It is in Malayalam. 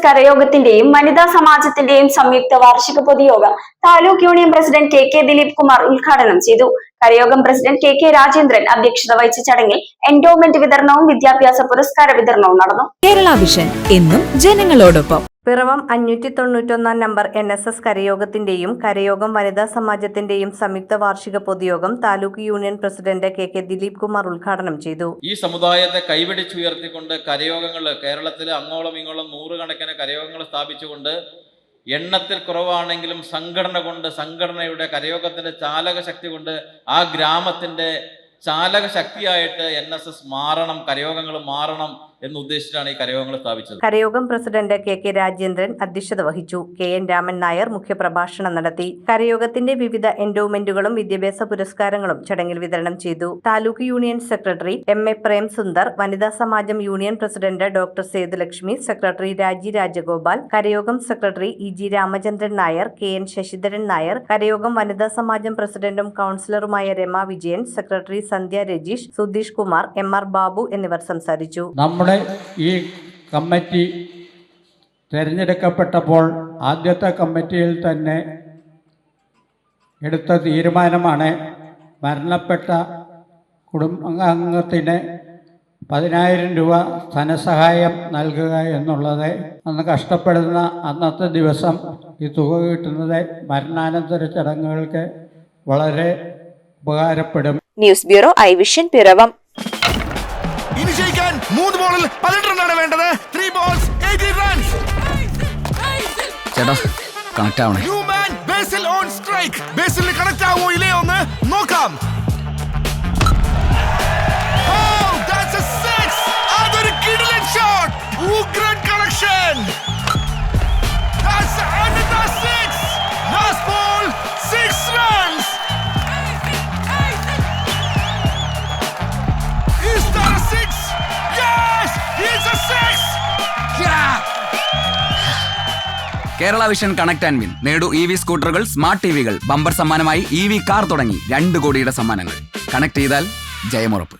കരയോഗത്തിന്റെയും വനിതാ സമാജത്തിന്റെയും സംയുക്ത വാർഷിക പൊതുയോഗം taluk union president K Dileep Kumar ഉദ്ഘാടനം ചെയ്തു. കരയോഗം പ്രസിഡന്റ് കെ രാജേന്ദ്രൻ അധ്യക്ഷത വഹിച്ച ചടങ്ങിൽ എൻഡോമെന്റ് വിതരണവും വിദ്യാഭ്യാസ പുരസ്കാര വിതരണവും നടന്നു. കേരള വിഷൻ എന്നും ജനങ്ങളോടൊപ്പം. പിറവം 591 നമ്പർ NSS കരയോഗത്തിന്റെയും കരയോഗം വനിതാ സമാജത്തിന്റെയും സംയുക്ത വാർഷിക പൊതുയോഗം taluk union president K Dileep Kumar ഉദ്ഘാടനം ചെയ്തു. ഈ സമുദായത്തെ കൈപിടിച്ചുയർത്തിക്കൊണ്ട് കരയോഗങ്ങൾ കേരളത്തിൽ അങ്ങോളം ഇങ്ങോളം നൂറുകണക്കിന് കരയോഗങ്ങൾ സ്ഥാപിച്ചുകൊണ്ട് എണ്ണത്തിൽ കുറവാണെങ്കിലും സംഘടനയുടെ കരയോഗത്തിന്റെ ചാലക ശക്തി കൊണ്ട് ആ ഗ്രാമത്തിന്റെ ചാലക ശക്തിയായിട്ട് NSS മാറണം, കരയോഗങ്ങൾ മാറണം എന്നുദ്ദേശിച്ചാണ് ഈ കരയോഗങ്ങൾ സ്ഥാപിച്ചത്. കരയോഗം പ്രസിഡന്റ് കെ രാജേന്ദ്രൻ അധ്യക്ഷത വഹിച്ചു. KN രാമൻ നായർ മുഖ്യപ്രഭാഷണം നടത്തി. കരയോഗത്തിന്റെ വിവിധ എൻഡോമെന്റുകളും വിദ്യാഭ്യാസ പുരസ്കാരങ്ങളും ചടങ്ങിൽ വിതരണം ചെയ്തു. Taluk union secretary MA Premsundar, വനിതാ സമാജം union president doctor Sethulakshmi, secretary Raji Rajagopal, കരയോഗം secretary EG Ramachandran Nair, KN Sasidharan Nair, കരയോഗം വനിതാ സമാജം പ്രസിഡന്റും കൗൺസിലറുമായ രമ വിജയൻ, സെക്രട്ടറി സന്ധ്യ രജീഷ്, സുധീഷ് കുമാർ, MR ബാബു എന്നിവർ സംസാരിച്ചു. ഈ കമ്മിറ്റി തിരഞ്ഞെടുക്കപ്പെട്ടപ്പോൾ ആദ്യത്തെ കമ്മിറ്റിയിൽ തന്നെ എടുത്ത തീരുമാനമാണ് മരണപ്പെട്ട കുടുംബാംഗത്തിന് 10,000 രൂപ ധനസഹായം നൽകുക എന്നുള്ളത്. അന്ന് കഷ്ടപ്പെടുന്ന അന്നത്തെ ദിവസം ഈ തുക കിട്ടുന്നത് മരണാനന്തര ചടങ്ങുകൾക്ക് വളരെ ഉപകാരപ്പെടും. News bureau I vision Piravom. ഇനി ജയിക്കാൻ 3 ബോളിൽ 18 റണ്ണാണ് വേണ്ടത്. 3 balls 18 runs. ചേട്ടാ കണക്ട് ആവണേ. New man Basil on strike. ബേസിലിന് കണക്ട് ആവോ ഇല്ലയോ എന്ന് നോക്കാം. Oh, that's a 6. അതൊരു കിടിലൻ ഷോട്ട്. ഉഗ്രൻ connection. That's another 6. Last ball 6 runs. Is that a 6? Yes, it's a 6. Yeah. Kerala vision connect and win. നേടൂ EV സ്കൂട്ടറുകൾ, സ്മാർട്ട് TVകൾ, ബമ്പർ സമ്മാനമായി EV കാർ തുടങ്ങി 2 കോടിയുടെ സമ്മാനങ്ങൾ. കണക്ട് ചെയ്താൽ ജയമുറപ്പ്.